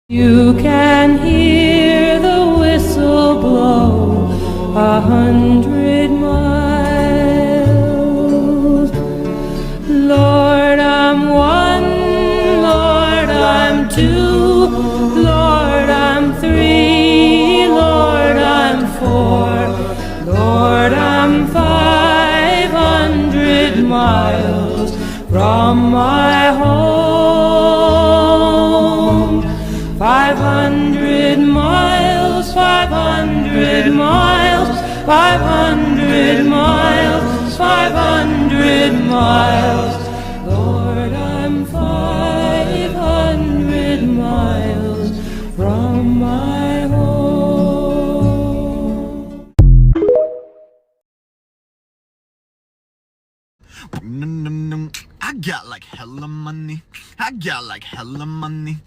You can hear the whistle blow 100 miles. Lord, I'm one. Lord, I'm two. Lord, I'm three. Lord, I'm four. Lord, I'm 500 miles from my home. 500 miles, 500 miles, 500 miles, 500 miles. Lord, I'm 500 miles from my home. I got like hella money. I got like hella money.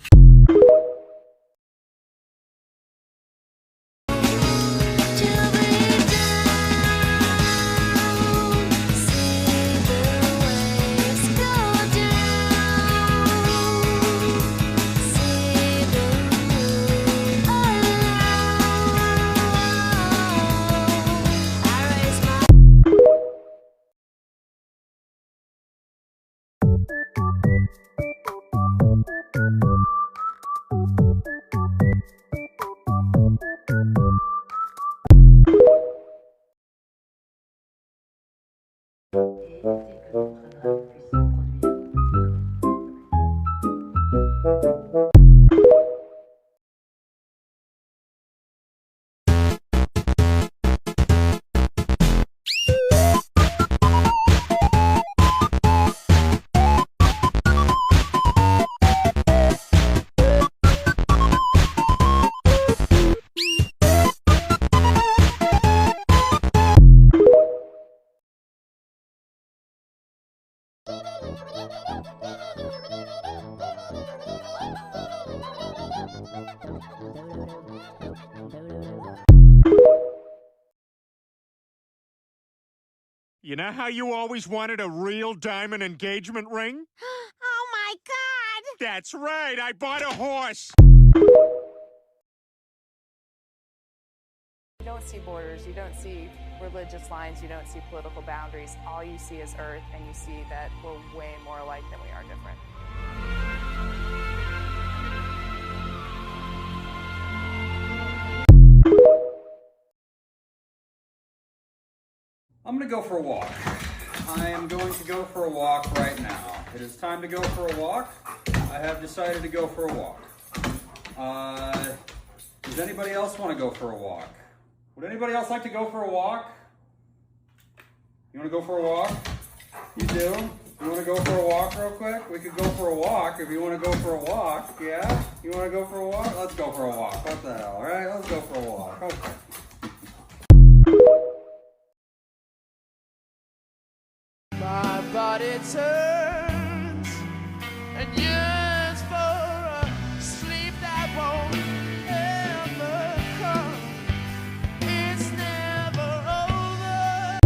You know how you always wanted a real diamond engagement ring? Oh my God! That's right, I bought a horse! You don't see borders, you don't see religious lines, you don't see political boundaries. All you see is Earth, and you see that we're way more alike than we are different. I'm gonna go for a walk. I am going to go for a walk right now. It is time to go for a walk. I have decided to go for a walk. Does anybody else want to go for a walk? Would anybody else like to go for a walk? You want to go for a walk? You do? You want to go for a walk real quick? We could go for a walk if you want to go for a walk. Yeah? You want to go for a walk? Let's go for a walk. What the hell? All right, let's go for a walk. Okay. My body turns and yearns for a sleep that won't ever come. It's never over.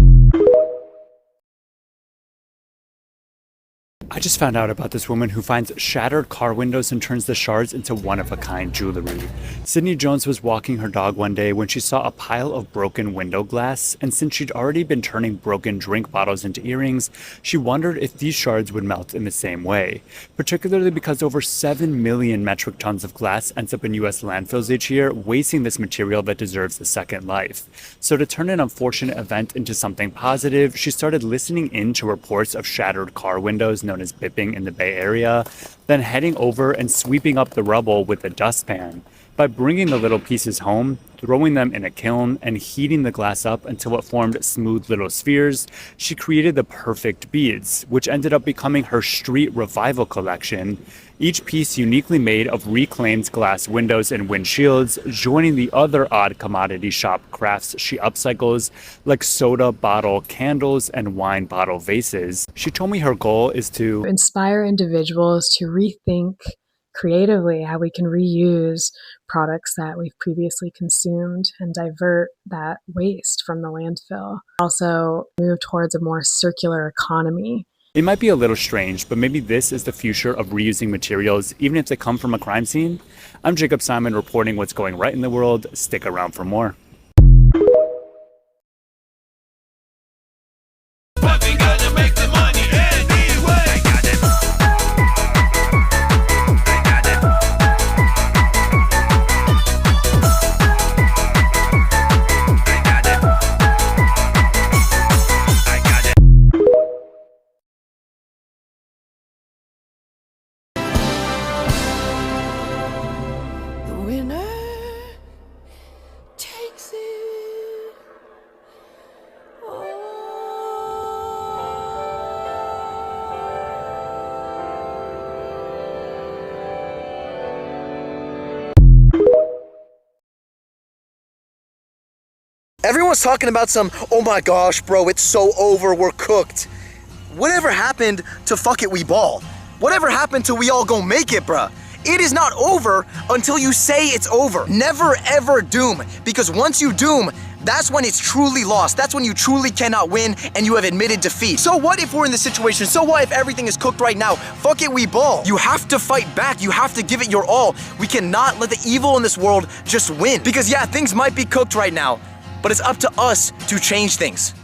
I just found out about this woman who finds shattered car windows and turns the shards into one-of-a-kind jewelry. Sydney Jones was walking her dog one day when she saw a pile of broken window glass, and since she'd already been turning broken drink bottles into earrings, she wondered if these shards would melt in the same way, particularly because over 7 million metric tons of glass ends up in US landfills each year, wasting this material that deserves a second life. So to turn an unfortunate event into something positive, she started listening in to reports of shattered car windows known as bipping in the Bay Area, then heading over and sweeping up the rubble with a dustpan. By bringing the little pieces home, throwing them in a kiln, and heating the glass up until it formed smooth little spheres, she created the perfect beads, which ended up becoming her street revival collection. Each piece uniquely made of reclaimed glass windows and windshields, joining the other odd commodity shop crafts she upcycles, like soda bottle candles and wine bottle vases. She told me her goal is to inspire individuals to rethink creatively how we can reuse products that we've previously consumed and divert that waste from the landfill. Also move towards a more circular economy It might be a little strange, but maybe this is the future of reusing materials, even if they come from a crime scene. I'm Jacob Simon reporting what's going right in the world. Stick around for more. Everyone's talking about some, oh my gosh, bro, it's so over, we're cooked. Whatever happened to fuck it, we ball? Whatever happened to we all gon' make it, bruh? It is not over until you say it's over. Never ever doom, because once you doom, that's when it's truly lost. That's when you truly cannot win and you have admitted defeat. So what if we're in this situation? So what if everything is cooked right now? Fuck it, we ball. You have to fight back. You have to give it your all. We cannot let the evil in this world just win. Because yeah, things might be cooked right now, but it's up to us to change things.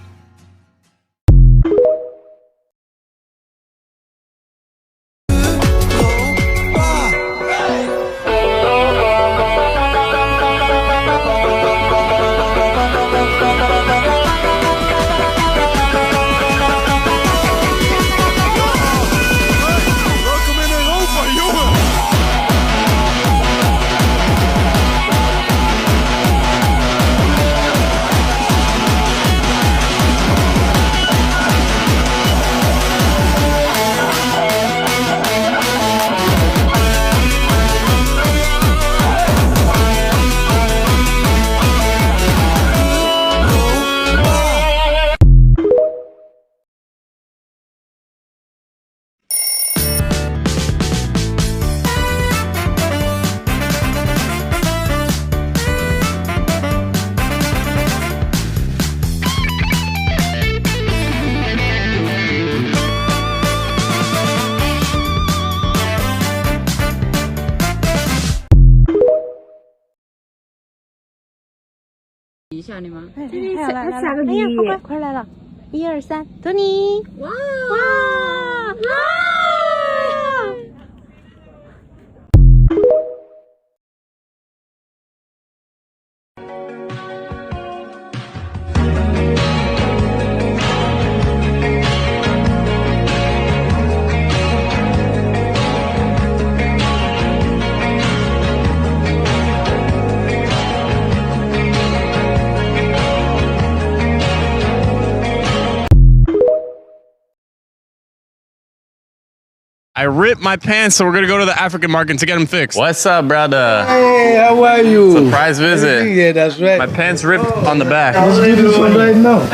I ripped my pants, so we're gonna go to the African market to get them fixed. What's up, brother? Hey, how are you? Surprise visit. Yeah, that's right. My pants ripped on the back. Let's do this one right now.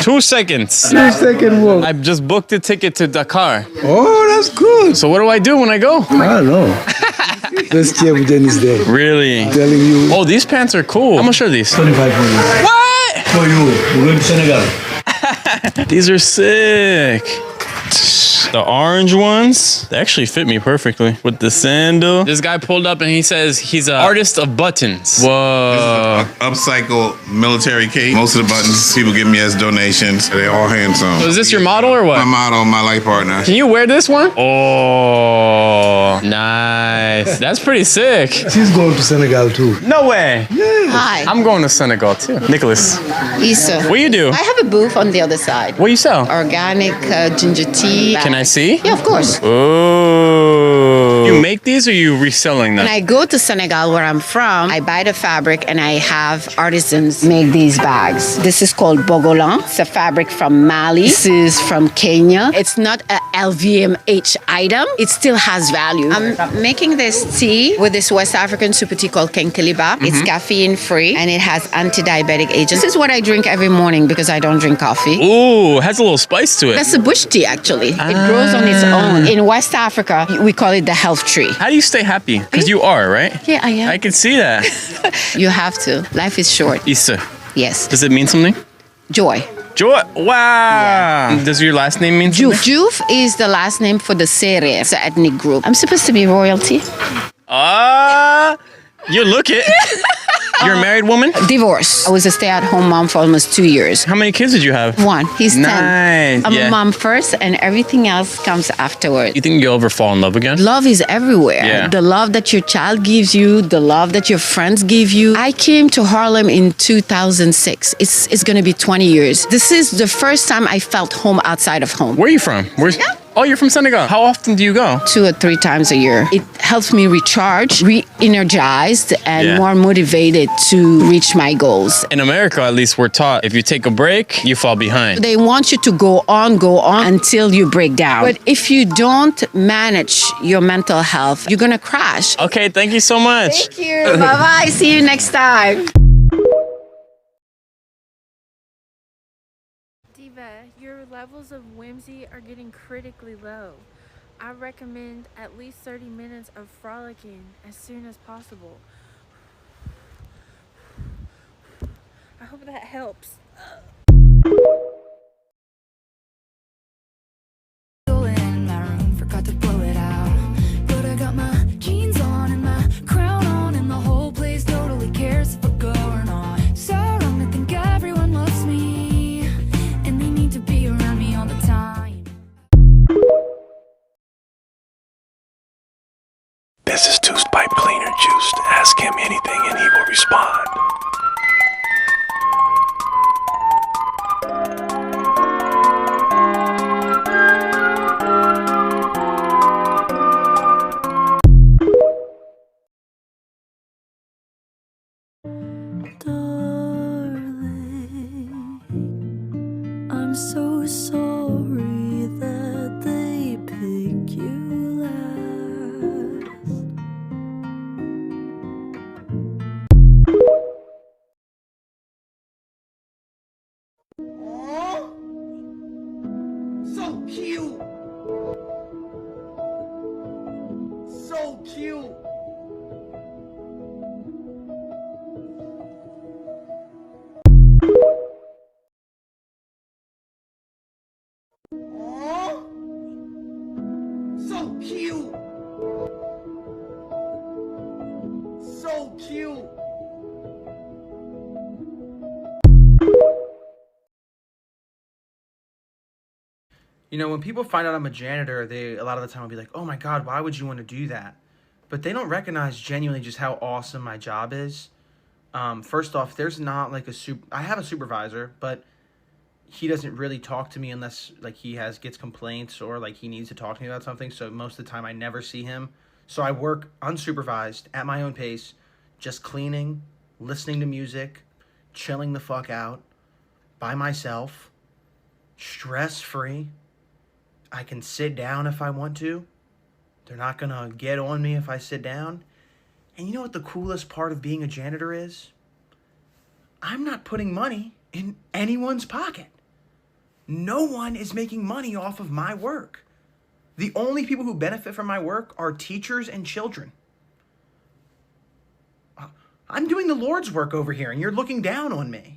2 seconds. 2 second walk. I just booked a ticket to Dakar. Oh, that's good. So what do I do when I go? I don't know. Let's check with Dennis there. Really? I'm telling you. Oh, these pants are cool. How much are these? 25 for you. What? For you. We're going to Senegal. These are sick. The orange ones, they actually fit me perfectly with the sandal. This guy pulled up and he says he's an artist of buttons. Whoa. This is an upcycled military cape. Most of the buttons people give me as donations. They're all hand sewn. So is this your model or what? My model, my life partner. Can you wear this one? Oh, nice. That's pretty sick. She's going to Senegal too. No way. Yeah. Hi. I'm going to Senegal too. Nicholas. Issa. What do you do? I have a booth on the other side. What do you sell? Organic ginger tea. Can I see? Yeah, of course. Oh. You make these or are you reselling them? When I go to Senegal, where I'm from, I buy the fabric and I have artisans make these bags. This is called Bogolan. It's a fabric from Mali. This is from Kenya. It's not a LVMH item. It still has value. I'm making this tea with this West African super tea called Kenkeliba. It's caffeine free and it has anti-diabetic agents. This is what I drink every morning because I don't drink coffee. Ooh, it has a little spice to it. That's a bush tea, actually. It grows on its own. In West Africa, we call it the health tree. How do you stay happy? Because you are, right? Yeah, I am. I can see that. You have to. Life is short. Issa. Yes. Does it mean something? Joy. Joy. Wow. Does your last name mean something? Juf is the last name for the Sere. It's an ethnic group. I'm supposed to be royalty. You look it. You're a married woman? Divorce. I was a stay-at-home mom for almost 2 years. How many kids did you have? 1. He's 10. Nice. I'm a mom first, and everything else comes afterwards. You think you'll ever fall in love again? Love is everywhere. Yeah. The love that your child gives you, the love that your friends give you. I came to Harlem in 2006. It's going to be 20 years. This is the first time I felt home outside of home. Where are you from? Oh, you're from Senegal. How often do you go? 2 or 3 times a year. It helps me recharge, re-energized, and more motivated to reach my goals. In America, at least, we're taught if you take a break, you fall behind. They want you to go on until you break down. But if you don't manage your mental health, you're going to crash. Okay, thank you so much. Thank you. Bye-bye. See you next time. Your levels of whimsy are getting critically low. I recommend at least 30 minutes of frolicking as soon as possible. I hope that helps. In my room, forgot to blow it out. But I got my jeans on and my crown on, and the whole place totally cares if I go or not. So wrong to think everyone loves me, and they need to be around me all the time. This is Two's pipe cleaner juiced. Ask him anything and he will respond. I'm so sorry that they picked you last. So cute. So cute. So cute. So cute. You know, when people find out I'm a janitor, they a lot of the time will be like, oh my God, why would you want to do that? But they don't recognize genuinely just how awesome my job is. First off, there's not like I have a supervisor, but he doesn't really talk to me unless like he gets complaints or like he needs to talk to me about something. So most of the time I never see him. So I work unsupervised at my own pace, just cleaning, listening to music, chilling the fuck out by myself, stress-free. I can sit down if I want to. They're not gonna get on me if I sit down. And you know what the coolest part of being a janitor is? I'm not putting money in anyone's pocket. No one is making money off of my work. The only people who benefit from my work are teachers and children. I'm doing the Lord's work over here, and you're looking down on me.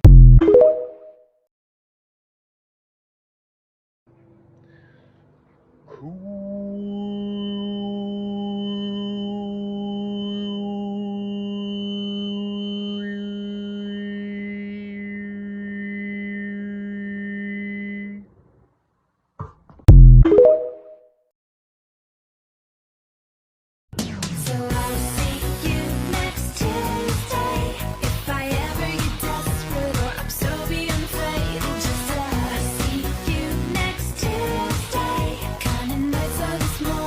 Small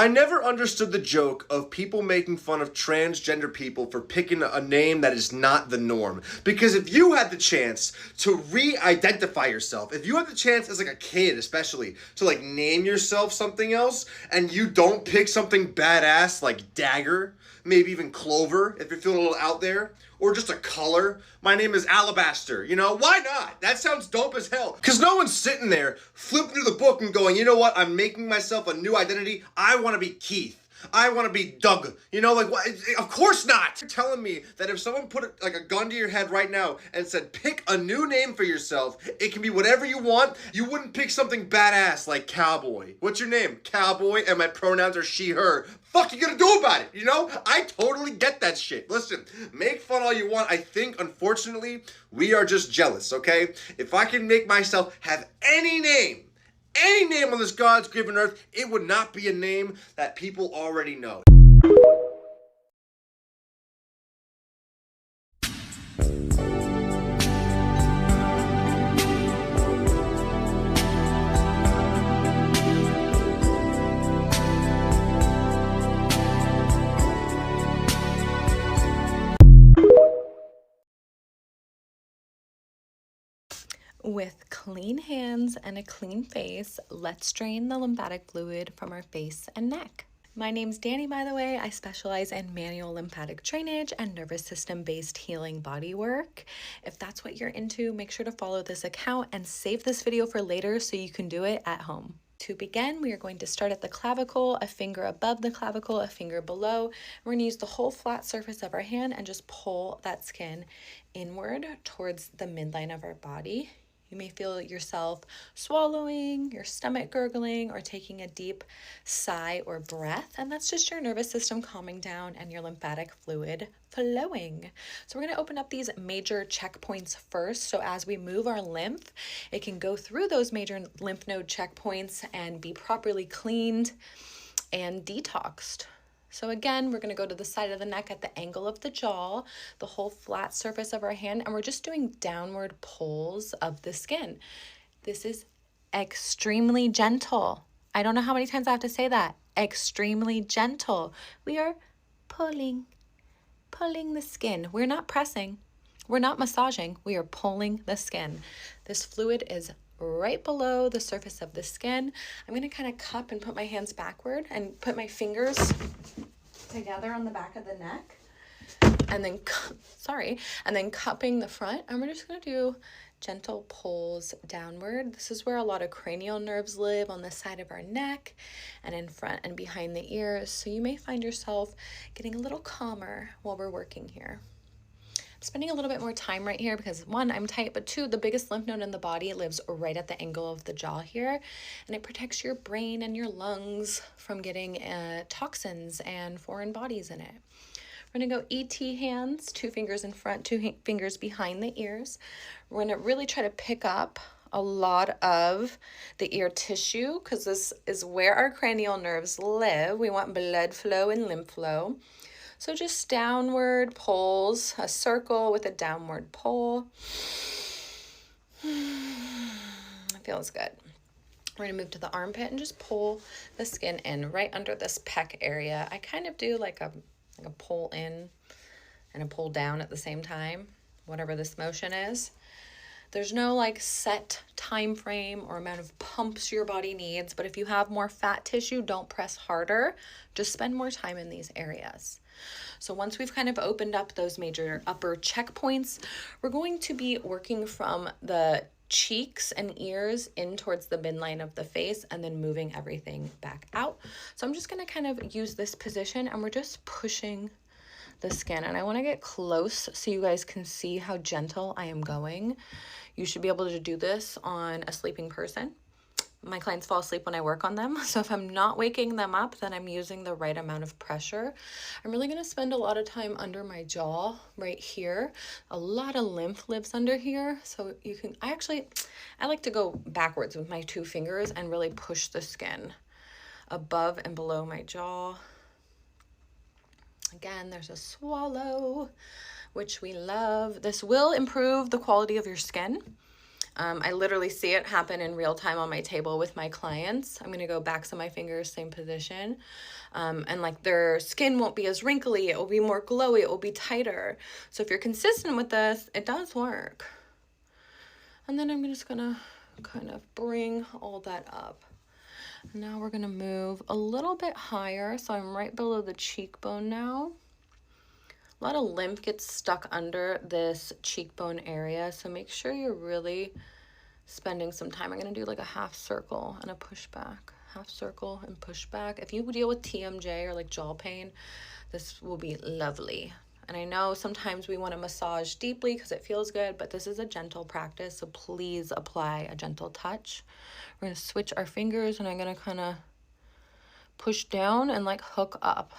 I never understood the joke of people making fun of transgender people for picking a name that is not the norm. Because if you had the chance to re-identify yourself, if you had the chance as like a kid especially to like name yourself something else, and you don't pick something badass like Dagger, maybe even Clover if you're feeling a little out there, or just a color. My name is Alabaster, you know? Why not? That sounds dope as hell. Because no one's sitting there flipping through the book and going, you know what? I'm making myself a new identity. I want to be Keith. I want to be Doug. You know, like, what? Of course not. You're telling me that if someone put like a gun to your head right now and said, pick a new name for yourself, it can be whatever you want, you wouldn't pick something badass like Cowboy. What's your name? Cowboy, and my pronouns are she, her. Fuck you gonna do about it, you know? I totally get that shit. Listen, make fun all you want. I think, unfortunately, we are just jealous, okay? If I can make myself have any name on this God's given earth, it would not be a name that people already know. With clean hands and a clean face, let's drain the lymphatic fluid from our face and neck. My name's Danny, by the way. I specialize in manual lymphatic drainage and nervous system based healing body work. If that's what you're into, make sure to follow this account and save this video for later so you can do it at home. To begin, we are going to start at the clavicle, a finger above the clavicle, a finger below. We're going to use the whole flat surface of our hand and just pull that skin inward towards the midline of our body. You may feel yourself swallowing, your stomach gurgling, or taking a deep sigh or breath, and that's just your nervous system calming down and your lymphatic fluid flowing. So we're going to open up these major checkpoints first. So as we move our lymph, it can go through those major lymph node checkpoints and be properly cleaned and detoxed. So again, we're going to go to the side of the neck at the angle of the jaw, the whole flat surface of our hand, and we're just doing downward pulls of the skin. This is extremely gentle. I don't know how many times I have to say that. Extremely gentle. We are pulling the skin. We're not pressing. We're not massaging. We are pulling the skin. This fluid is right below the surface of the skin. I'm going to kind of cup and put my hands backward and put my fingers together on the back of the neck, and then cupping the front, and we're just going to do gentle pulls downward. This is where a lot of cranial nerves live, on the side of our neck and in front and behind the ears. So you may find yourself getting a little calmer while we're working here. Spending a little bit more time right here because one, I'm tight, but two, the biggest lymph node in the body lives right at the angle of the jaw here, and it protects your brain and your lungs from getting toxins and foreign bodies in it. We're gonna go ET hands, 2 fingers in front, 2 fingers behind the ears. We're gonna really try to pick up a lot of the ear tissue because this is where our cranial nerves live. We want blood flow and lymph flow. So just downward pulls, a circle with a downward pull. It feels good. We're gonna move to the armpit and just pull the skin in right under this pec area. I kind of do like a pull in and a pull down at the same time, whatever this motion is. There's no like set time frame or amount of pumps your body needs, but if you have more fat tissue, don't press harder. Just spend more time in these areas. So once we've kind of opened up those major upper checkpoints, we're going to be working from the cheeks and ears in towards the midline of the face and then moving everything back out. So I'm just going to kind of use this position and we're just pushing the skin, and I want to get close so you guys can see how gentle I am going. You should be able to do this on a sleeping person. My clients fall asleep when I work on them, so if I'm not waking them up, then I'm using the right amount of pressure. I'm really going to spend a lot of time under my jaw right here. A lot of lymph lives under here, so you can, I like to go backwards with my 2 fingers and really push the skin above and below my jaw. Again, there's a swallow, which we love. This will improve the quality of your skin. I literally see it happen in real time on my table with my clients. I'm gonna go backs of my fingers, same position. And like their skin won't be as wrinkly, it will be more glowy, it will be tighter. So if you're consistent with this, it does work. And then I'm just gonna kind of bring all that up. Now we're gonna move a little bit higher. So I'm right below the cheekbone now. A lot of lymph gets stuck under this cheekbone area, so make sure you're really spending some time. I'm gonna do like a half circle and a push back. Half circle and push back. If you deal with TMJ or like jaw pain, this will be lovely. And I know sometimes we want to massage deeply because it feels good, but this is a gentle practice, so please apply a gentle touch. We're gonna switch our fingers and I'm gonna kind of push down and like hook up.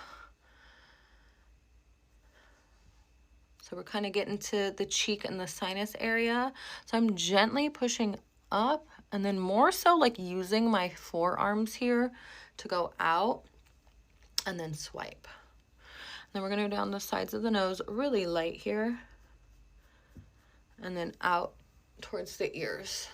So we're kind of getting to the cheek and the sinus area. So I'm gently pushing up and then more so like using my forearms here to go out and then swipe. And then we're gonna go down the sides of the nose really light here and then out towards the ears.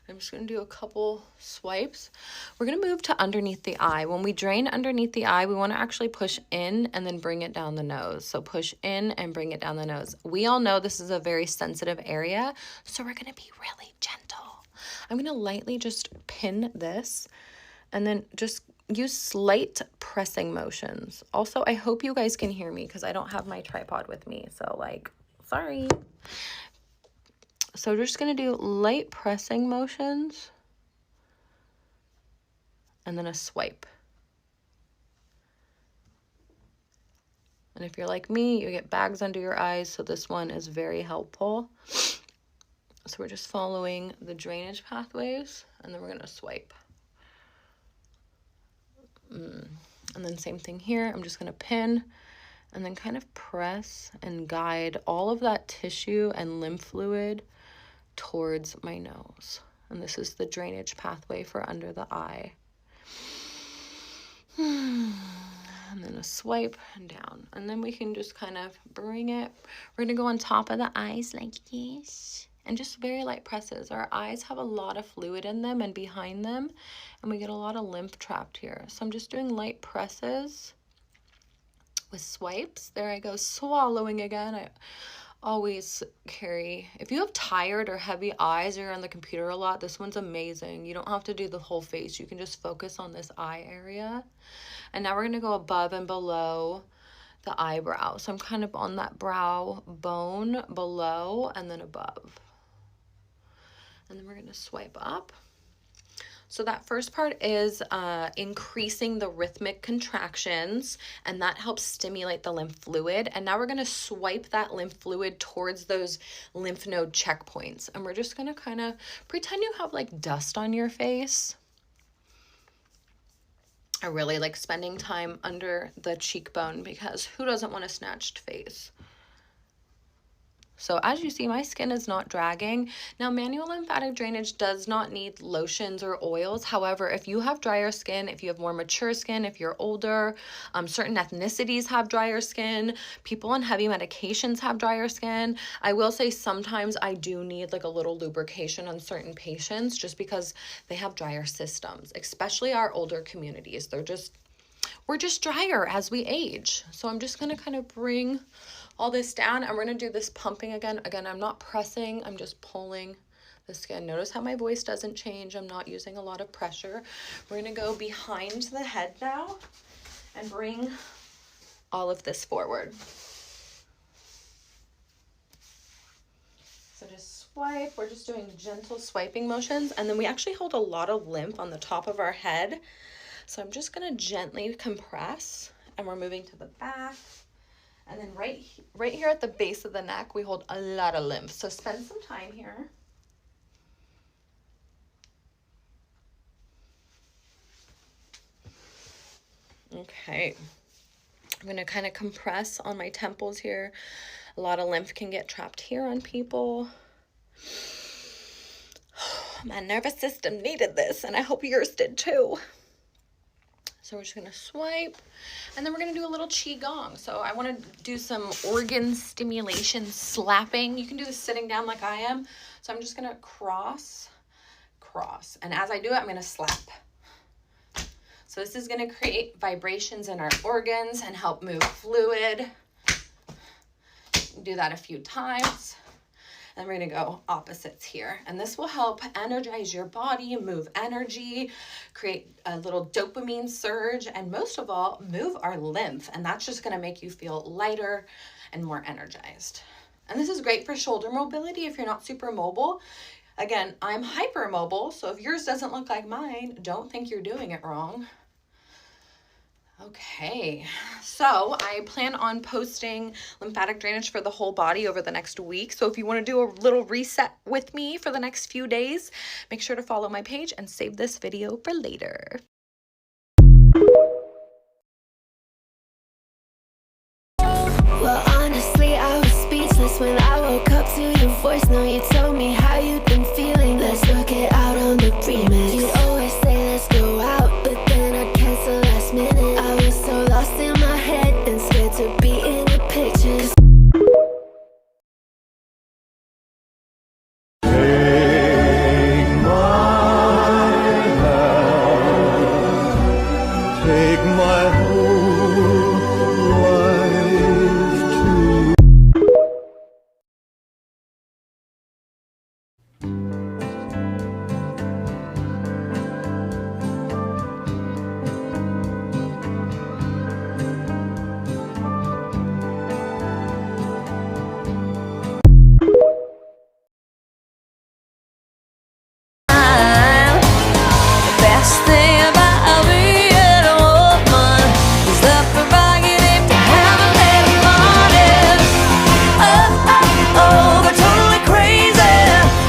I'm just gonna do a couple swipes. We're gonna move to underneath the eye. When we drain underneath the eye, we wanna actually push in and then bring it down the nose. So push in and bring it down the nose. We all know this is a very sensitive area, so we're gonna be really gentle. I'm gonna lightly just pin this and then just use slight pressing motions. Also, I hope you guys can hear me because I don't have my tripod with me, so like, sorry. So we're just gonna do light pressing motions and then a swipe. And if you're like me, you get bags under your eyes, so this one is very helpful. So we're just following the drainage pathways and then we're gonna swipe. And then same thing here, I'm just gonna pin and then kind of press and guide all of that tissue and lymph fluid towards my nose. And this is the drainage pathway for under the eye. And then a swipe and down. And then we can just kind of bring it. We're gonna go on top of the eyes like this. And just very light presses. Our eyes have a lot of fluid in them and behind them. And we get a lot of lymph trapped here. So I'm just doing light presses with swipes. There I go, swallowing again. I always carry, if you have tired or heavy eyes or you're on the computer a lot, this one's amazing. You don't have to do the whole face. You can just focus on this eye area. And now we're gonna go above and below the eyebrow. So I'm kind of on that brow bone below and then above. And then we're gonna swipe up. So that first part is increasing the rhythmic contractions, and that helps stimulate the lymph fluid. And now we're gonna swipe that lymph fluid towards those lymph node checkpoints. And we're just gonna kind of pretend you have like dust on your face. I really like spending time under the cheekbone because who doesn't want a snatched face? So as you see, my skin is not dragging. Now, manual lymphatic drainage does not need lotions or oils. However, if you have drier skin, if you have more mature skin, if you're older, certain ethnicities have drier skin, people on heavy medications have drier skin. I will say sometimes I do need like a little lubrication on certain patients just because they have drier systems, especially our older communities. We're just drier as we age. So I'm just gonna kind of bring all this down and we're gonna do this pumping again. Again, I'm not pressing, I'm just pulling the skin. Notice how my voice doesn't change. I'm not using a lot of pressure. We're gonna go behind the head now and bring all of this forward. So just swipe, we're just doing gentle swiping motions, and then we actually hold a lot of lymph on the top of our head. So I'm just gonna gently compress and we're moving to the back. And then right here at the base of the neck, we hold a lot of lymph. So spend some time here. Okay. I'm gonna kind of compress on my temples here. A lot of lymph can get trapped here on people. My nervous system needed this, and I hope yours did too. So we're just gonna swipe, and then we're gonna do a little qigong. So I wanna do some organ stimulation slapping. You can do this sitting down like I am. So I'm just gonna cross, cross. And as I do it, I'm gonna slap. So this is gonna create vibrations in our organs and help move fluid. Do that a few times. And we're gonna go opposites here. And this will help energize your body, move energy, create a little dopamine surge, and most of all, move our lymph. And that's just gonna make you feel lighter and more energized. And this is great for shoulder mobility if you're not super mobile. Again, I'm hypermobile, so if yours doesn't look like mine, don't think you're doing it wrong. Okay, so I plan on posting lymphatic drainage for the whole body over the next week. So if you want to do a little reset with me for the next few days, make sure to follow my page and save this video for later. Well, honestly, I was speechless when I woke up to your voice. Now you told me how you've been feeling. Let's work it out on the remix. You'd always say let's go out, but then I'd cancel last minute. I was so lost in my head and scared to be in your pictures. Take my whole life too. Best thing about being a woman is the prerogative to have a little morning. Oh, oh, oh, they're totally crazy.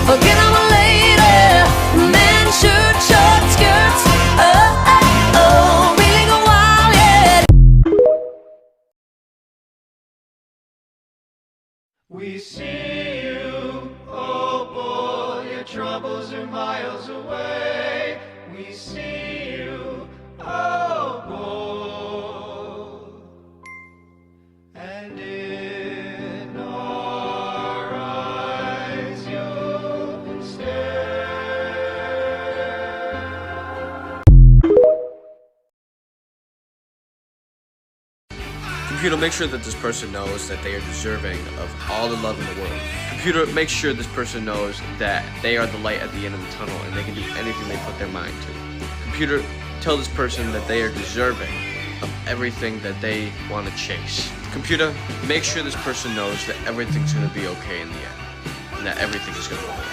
Forget I'm a lady. Men shoot short skirts. Oh, oh, oh, really go wild, yeah. We see you, oh boy, your troubles are miles away. We see you, oh boy, and in our eyes you'll stare. Computer, make sure that this person knows that they are deserving of all the love in the world. Computer, make sure this person knows that they are the light at the end of the tunnel and they can do anything they put their mind to. Computer, tell this person that they are deserving of everything that they want to chase. Computer, make sure this person knows that everything's going to be okay in the end and that everything is going to work out.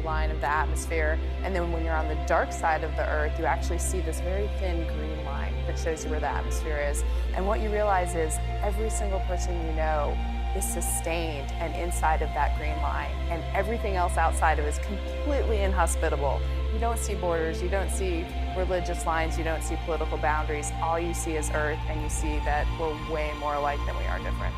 Line of the atmosphere, and then when you're on the dark side of the earth, you actually see this very thin green line that shows you where the atmosphere is. And what you realize is every single person you know is sustained and inside of that green line, and everything else outside of it is completely inhospitable. You don't see borders, you don't see religious lines, you don't see political boundaries. All you see is earth, and you see that we're way more alike than we are different.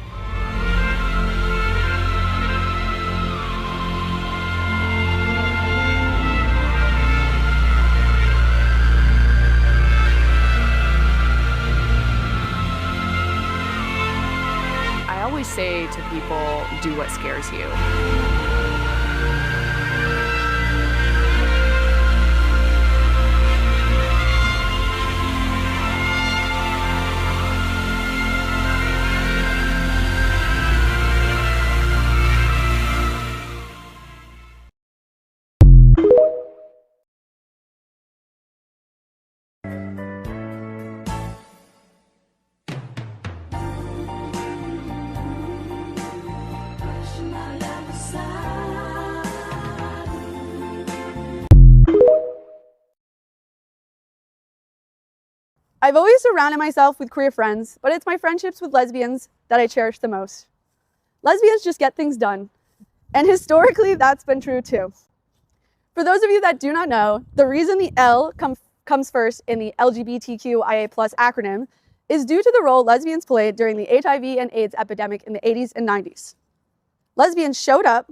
I always say to people, do what scares you. I've always surrounded myself with queer friends, but it's my friendships with lesbians that I cherish the most. Lesbians just get things done, and historically that's been true too. For those of you that do not know, the reason the L comes first in the LGBTQIA+ acronym is due to the role lesbians played during the HIV and AIDS epidemic in the 80s and 90s. Lesbians showed up,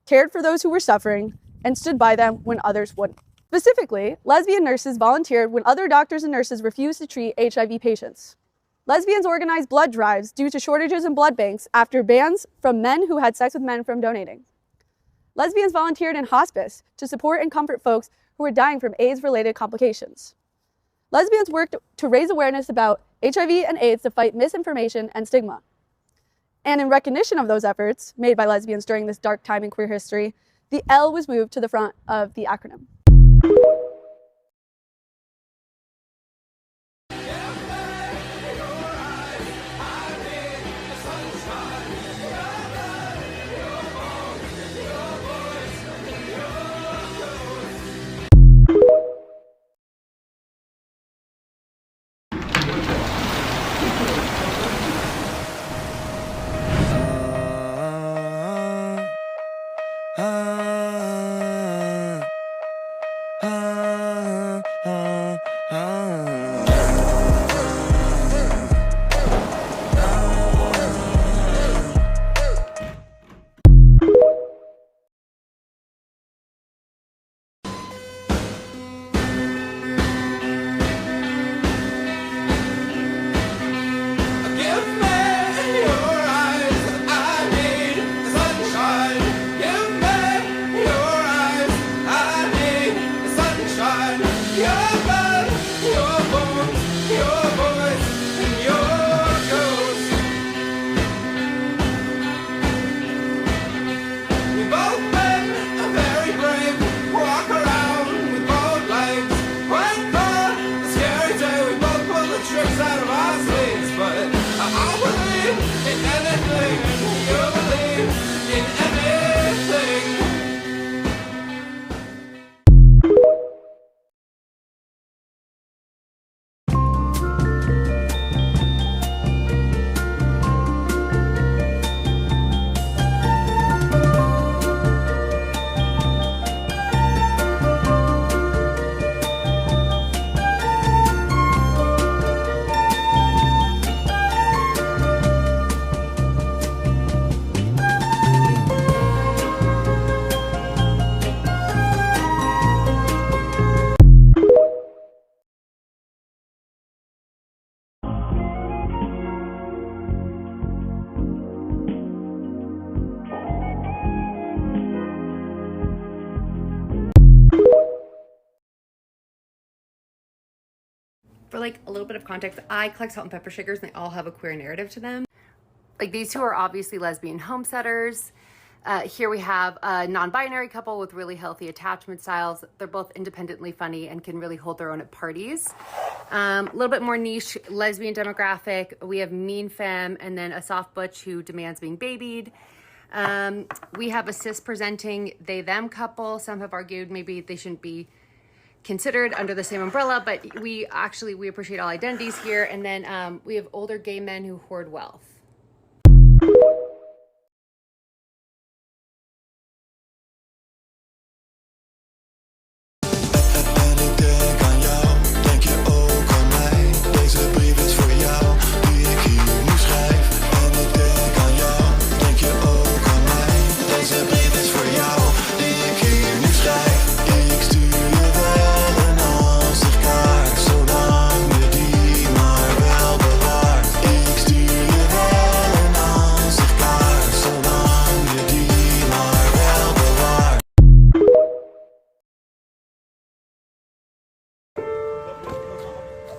cared for those who were suffering, and stood by them when others wouldn't. Specifically, lesbian nurses volunteered when other doctors and nurses refused to treat HIV patients. Lesbians organized blood drives due to shortages in blood banks after bans from men who had sex with men from donating. Lesbians volunteered in hospice to support and comfort folks who were dying from AIDS-related complications. Lesbians worked to raise awareness about HIV and AIDS to fight misinformation and stigma. And in recognition of those efforts made by lesbians during this dark time in queer history, the L was moved to the front of the acronym. For like a little bit of context, I collect salt and pepper shakers and they all have a queer narrative to them. Like these two are obviously lesbian homesteaders. Here we have a non-binary couple with really healthy attachment styles. They're both independently funny and can really hold their own at parties. A little bit more niche lesbian demographic. We have mean femme and then a soft butch who demands being babied. We have a cis presenting they them couple. Some have argued maybe they shouldn't be considered under the same umbrella, but we appreciate all identities here. And then we have older gay men who hoard wealth.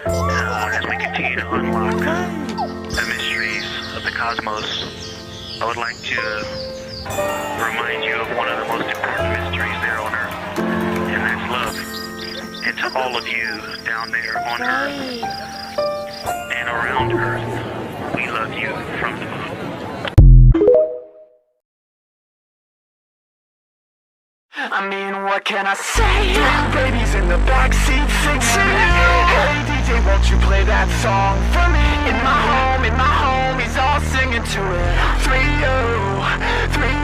As we continue to unlock the mysteries of the cosmos, I would like to remind you of one of the most important mysteries there on Earth, and that's love. And to all of you down there on Earth and around Earth, we love you from the moon. I mean, what can I say? Babies in the backseat fixing you. Hey, DJ, won't you play that song for me? In my home, he's all singing to it. 3-0, 3-0.